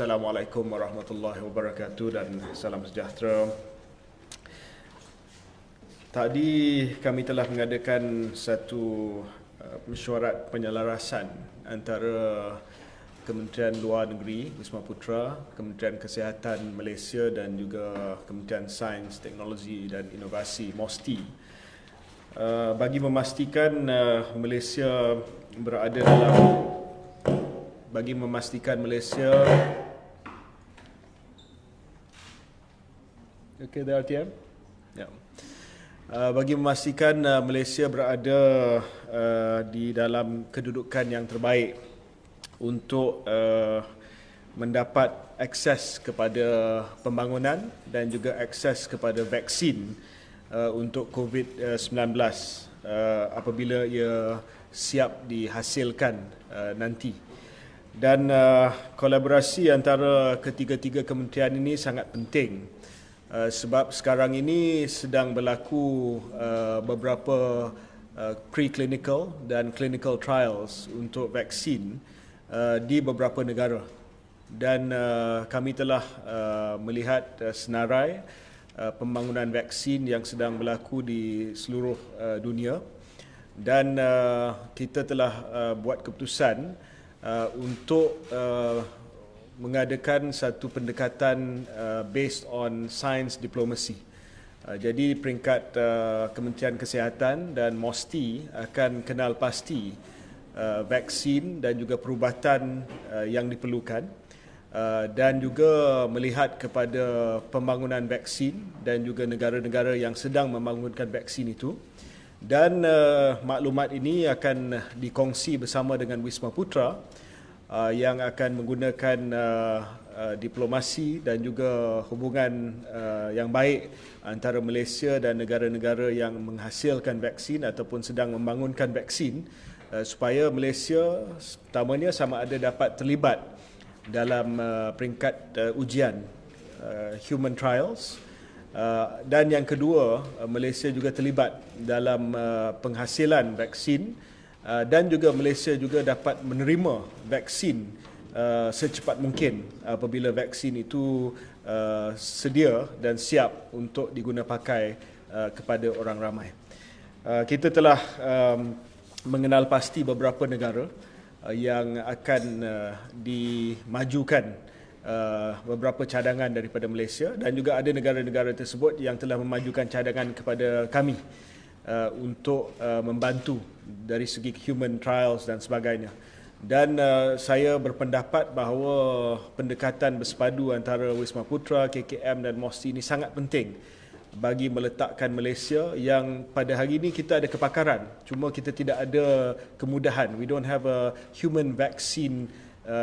Assalamualaikum warahmatullahi wabarakatuh dan salam sejahtera. Tadi kami telah mengadakan satu mesyuarat penyelarasan antara Kementerian Luar Negeri Wisma Putra, Kementerian Kesihatan Malaysia dan juga Kementerian Sains, Teknologi dan Inovasi MOSTI bagi memastikan Malaysia berada dalam okay, the RTM? Yeah. Bagi memastikan Malaysia berada di dalam kedudukan yang terbaik untuk mendapat akses kepada pembangunan dan juga akses kepada vaksin untuk COVID-19 apabila ia siap dihasilkan nanti. Dan kolaborasi antara ketiga-tiga kementerian ini sangat penting sebab sekarang ini sedang berlaku beberapa preclinical dan clinical trials untuk vaksin di beberapa negara. Dan kami telah melihat senarai pembangunan vaksin yang sedang berlaku di seluruh dunia dan kita telah buat keputusan untuk mengadakan satu pendekatan based on science diplomacy. Jadi peringkat Kementerian Kesihatan dan MOSTI akan kenal pasti vaksin dan juga perubatan yang diperlukan dan juga melihat kepada pembangunan vaksin dan juga negara-negara yang sedang membangunkan vaksin itu. Dan maklumat ini akan dikongsi bersama dengan Wisma Putra yang akan menggunakan diplomasi dan juga hubungan yang baik antara Malaysia dan negara-negara yang menghasilkan vaksin ataupun sedang membangunkan vaksin supaya Malaysia pertamanya sama ada dapat terlibat dalam peringkat ujian human trials dan yang kedua Malaysia juga terlibat dalam penghasilan vaksin dan juga Malaysia juga dapat menerima vaksin secepat mungkin apabila vaksin itu sedia dan siap untuk digunapakai kepada orang ramai. Kita telah mengenal pasti beberapa negara yang akan dimajukan beberapa cadangan daripada Malaysia dan juga ada negara-negara tersebut yang telah memajukan cadangan kepada kami untuk membantu dari segi human trials dan sebagainya. Dan saya berpendapat bahawa pendekatan bersepadu antara Wisma Putra, KKM dan MOSTI ini sangat penting bagi meletakkan Malaysia yang pada hari ini kita ada kepakaran, cuma kita tidak ada kemudahan. We don't have a human vaccine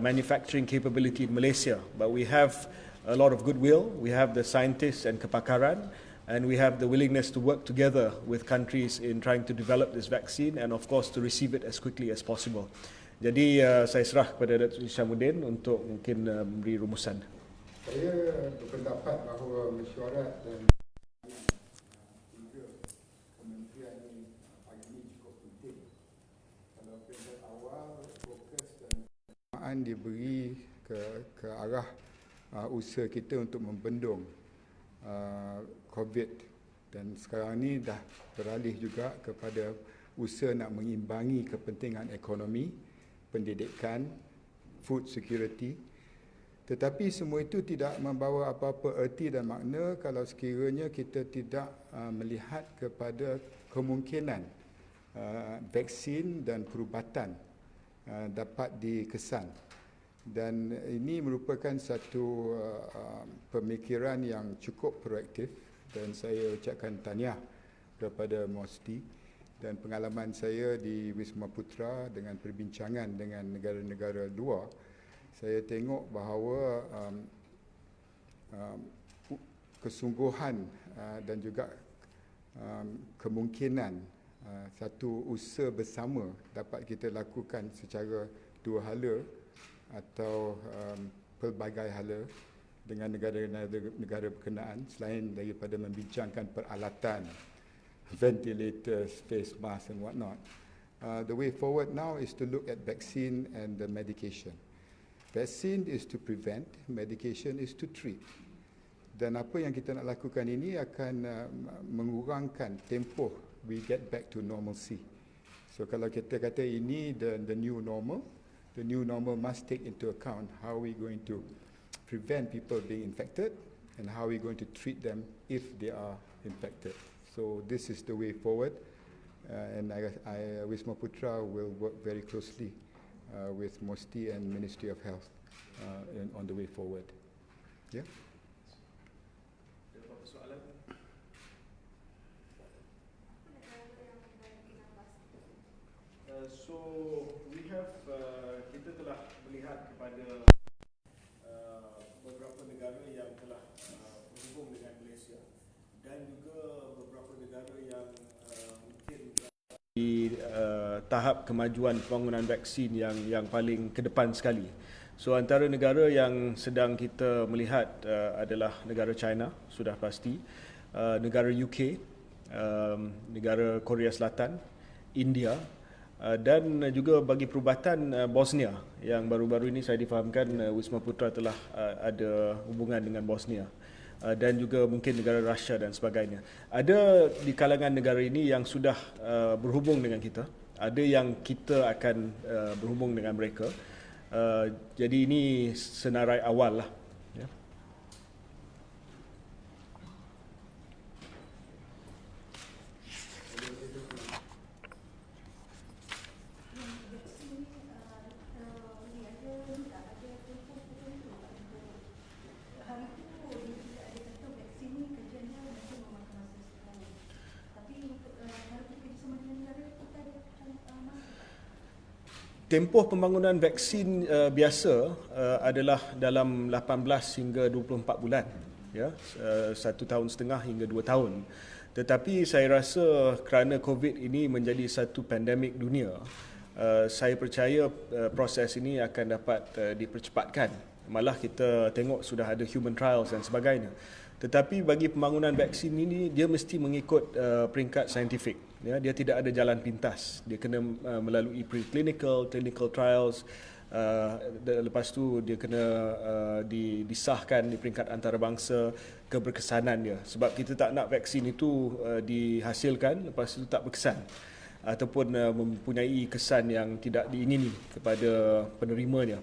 manufacturing capability in Malaysia, but we have a lot of goodwill, we have the scientists and kepakaran, and we have the willingness to work together with countries in trying to develop this vaccine and of course to receive it as quickly as possible. Jadi saya serah kepada Datuk Hishamuddin untuk mungkin memberi rumusan. Saya berpendapat bahawa mesyuarat dan tiga kementerian ini pagi ini cukup penting. Kalau peringkat awal fokus dan pemahaman diberi ke arah usaha kita untuk membendung COVID dan sekarang ni dah beralih juga kepada usaha nak mengimbangi kepentingan ekonomi, pendidikan, food security. Tetapi semua itu tidak membawa apa-apa erti dan makna kalau sekiranya kita tidak melihat kepada kemungkinan vaksin dan perubatan dapat dikesan. Dan ini merupakan satu pemikiran yang cukup proaktif dan saya ucapkan tahniah kepada MOSTI dan pengalaman saya di Wisma Putra dengan perbincangan dengan negara-negara luar, saya tengok bahawa kesungguhan dan juga kemungkinan satu usaha bersama dapat kita lakukan secara dua hala atau pelbagai hala dengan negara berkenaan selain daripada membincangkan peralatan, ventilators, face mask and whatnot. The way forward now is to look at vaccine and the medication. Vaccine is to prevent, medication is to treat. Dan apa yang kita nak lakukan ini akan mengurangkan tempoh we get back to normalcy. So kalau kita kata ini the new normal must take into account how we going to prevent people being infected and how we going to treat them if they are infected. So this is the way forward, and Wisma Putra will work very closely with MOSTI and Ministry of Health on the way forward. Yeah. So we have kita telah melihat kepada beberapa negara yang telah berhubung dengan Malaysia dan juga beberapa negara yang mungkin di tahap kemajuan pembangunan vaksin yang paling ke depan sekali. So antara negara yang sedang kita melihat adalah negara China, sudah pasti, negara UK, negara Korea Selatan, India, dan juga bagi perubatan Bosnia yang baru-baru ini saya difahamkan Wisma Putra telah ada hubungan dengan Bosnia, dan juga mungkin negara Russia dan sebagainya. Ada di kalangan negara ini yang sudah berhubung dengan kita, ada yang kita akan berhubung dengan mereka. Jadi ini senarai awal lah. Ya. Tempoh pembangunan vaksin biasa adalah dalam 18 hingga 24 bulan, ya, 1,5 tahun hingga 2 tahun. Tetapi saya rasa kerana COVID ini menjadi satu pandemik dunia, saya percaya proses ini akan dapat dipercepatkan. Malah kita tengok sudah ada human trials dan sebagainya. Tetapi bagi pembangunan vaksin ini dia mesti mengikut peringkat saintifik. Ya, dia tidak ada jalan pintas. Dia kena melalui preclinical, clinical trials. Lepas tu dia kena disahkan di peringkat antarabangsa keberkesanan dia. Sebab kita tak nak vaksin itu dihasilkan lepas itu tak berkesan ataupun mempunyai kesan yang tidak diingini kepada penerimanya.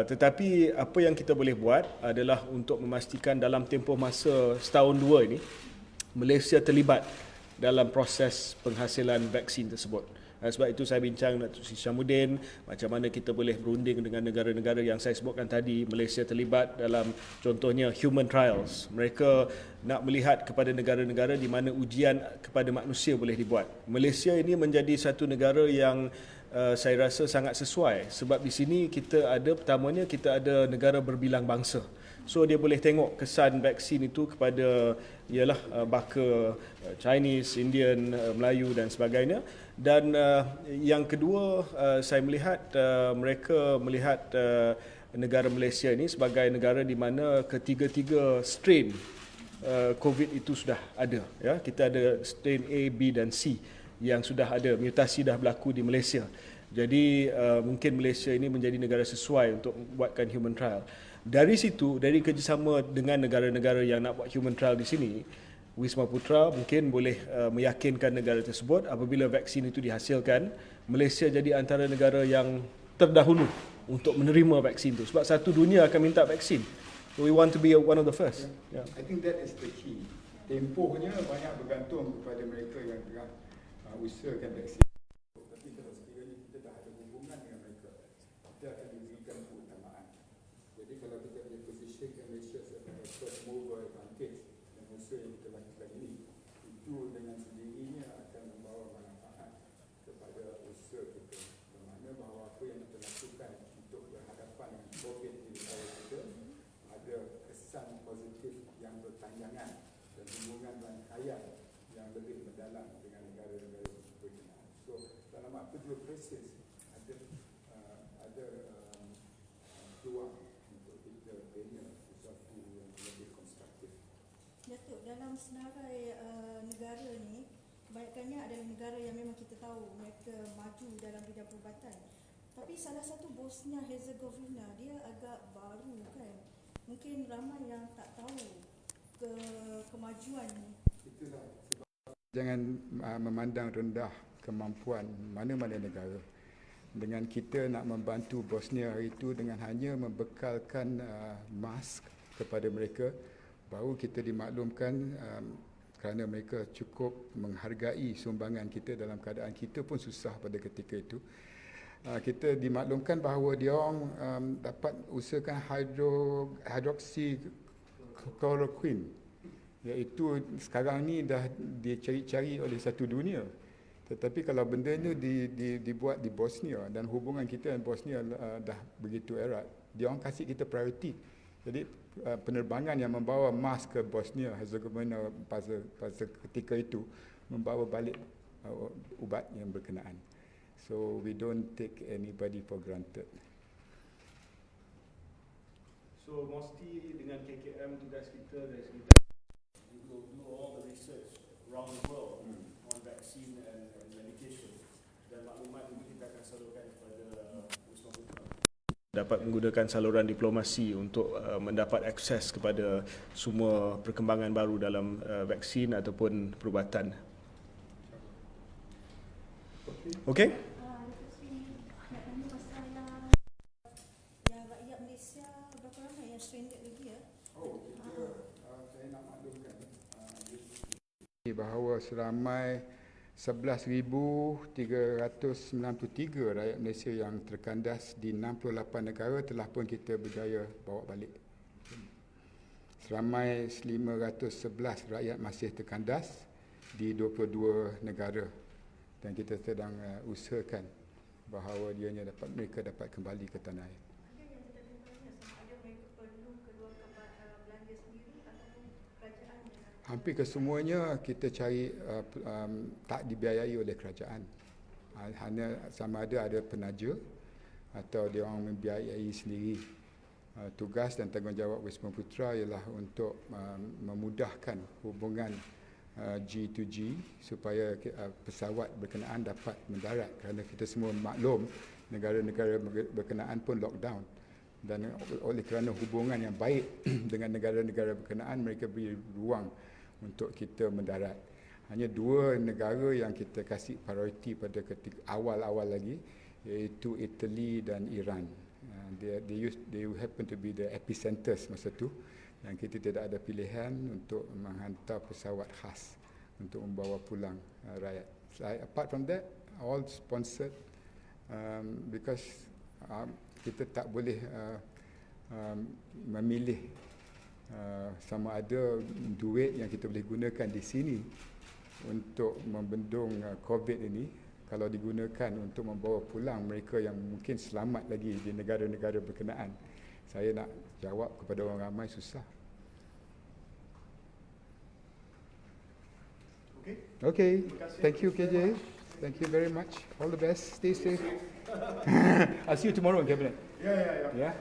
Tetapi apa yang kita boleh buat adalah untuk memastikan dalam tempoh masa setahun dua ini Malaysia terlibat dalam proses penghasilan vaksin tersebut. Sebab itu saya bincang dengan Datuk Seri Syamuddin macam mana kita boleh berunding dengan negara-negara yang saya sebutkan tadi. Malaysia terlibat dalam contohnya human trials. Mereka nak melihat kepada negara-negara di mana ujian kepada manusia boleh dibuat. Malaysia ini menjadi satu negara yang saya rasa sangat sesuai sebab di sini kita ada, pertamanya kita ada negara berbilang bangsa. So dia boleh tengok kesan vaksin itu kepada ialah baka Chinese, Indian, Melayu dan sebagainya. Dan yang kedua saya melihat mereka melihat negara Malaysia ini sebagai negara di mana ketiga-tiga strain COVID itu sudah ada. Ya, kita ada strain A, B dan C yang sudah ada, mutasi dah berlaku di Malaysia. Jadi mungkin Malaysia ini menjadi negara sesuai untuk buatkan human trial. Dari situ, dari kerjasama dengan negara-negara yang nak buat human trial di sini, Wisma Putra mungkin boleh meyakinkan negara tersebut apabila vaksin itu dihasilkan, Malaysia jadi antara negara yang terdahulu untuk menerima vaksin itu. Sebab satu dunia akan minta vaksin. So we want to be one of the first. Yeah. I think that is the key. Tempohnya banyak bergantung kepada mereka yang tengah usahakan vaksin. Tapi kalau sekiranya kita dah ada hubungan dengan mereka, kita akan diberikan keutamaan. Jadi kalau kita boleh positionkan Malaysia sebagai first mover advantage dan usaha yang kita lakukan ini, itu dengan sendirinya akan membawa manfaat kepada usaha kita. Bermakna bahawa apa yang kita lakukan untuk berhadapan dengan COVID di negara kita ada kesan positif yang berpanjangan dan hubungan rangkaian yang lebih mendalam dengan negara-negara berkenaan. So dalam apa dua proses ada peluang untuk kita bina sesuatu yang lebih konstruktif. Datuk, dalam senarai negara ni, kebanyakannya adalah negara yang memang kita tahu mereka maju dalam bidang perubatan. Tapi salah satu Bosnia Herzegovina dia agak baru kan. Mungkin ramai yang tak tahu kemajuan ni. Itulah sebab jangan memandang rendah kemampuan mana-mana negara. Dengan kita nak membantu Bosnia hari itu dengan hanya membekalkan mask kepada mereka, baru kita dimaklumkan kerana mereka cukup menghargai sumbangan kita dalam keadaan kita pun susah pada ketika itu. Kita dimaklumkan bahawa dia orang dapat usahakan hydroxychloroquine, iaitu sekarang ni dah dicari-cari oleh satu dunia. Tetapi kalau benda ni dibuat di Bosnia dan hubungan kita dengan Bosnia dah begitu erat, dia orang kasih kita priority. Jadi penerbangan yang membawa mask ke Bosnia Herzegovina pada ketika itu membawa balik ubat yang berkenaan. So we don't take anybody for granted. So mesti dengan KKM tugas kita dari segi we will do all the research around the world on vaccine and medication, dan maklumat ini kita akan salurkan kepada Wisma Putra. Dapat menggunakan saluran diplomasi untuk mendapat akses kepada semua perkembangan baru dalam vaksin ataupun perubatan. Okey? Lepas ni nak tanya pasal yang rakyat Malaysia berapa ramai yang stranded lagi ya? saya nak maklumkan bahawa seramai 11,393 rakyat Malaysia yang terkandas di 68 negara telah pun kita berjaya bawa balik. Seramai 511 rakyat masih terkandas di 22 negara, dan kita sedang usahakan bahawa mereka dapat kembali ke tanah air. Ada yang kita tanya sama ada mereka perlu keluarkan belanja sendiri ataupun kerajaan yang Hampir kesemuanya kita cari tak dibiayai oleh kerajaan. Hanya sama ada penaja atau dia orang membiayai sendiri. Tugas dan tanggungjawab Wisma Putra ialah untuk memudahkan hubungan G2G supaya pesawat berkenaan dapat mendarat, kerana kita semua maklum negara-negara berkenaan pun lockdown, dan oleh kerana hubungan yang baik dengan negara-negara berkenaan, mereka beri ruang untuk kita mendarat. Hanya 2 negara yang kita kasih prioriti pada ketika awal-awal lagi, iaitu Italy dan Iran. They happen to be the epicenters masa tu, dan kita tidak ada pilihan untuk menghantar pesawat khas untuk membawa pulang rakyat. Apart from that, all sponsored, because kita tak boleh memilih sama ada duit yang kita boleh gunakan di sini untuk membendung COVID ini, kalau digunakan untuk membawa pulang mereka yang mungkin selamat lagi di negara-negara berkenaan. Saya nak jawab kepada orang ramai susah. Okay. Thank you, KJ. Thank you very much. All the best. Stay safe. I'll see you tomorrow in Cabinet. Ya. Yeah.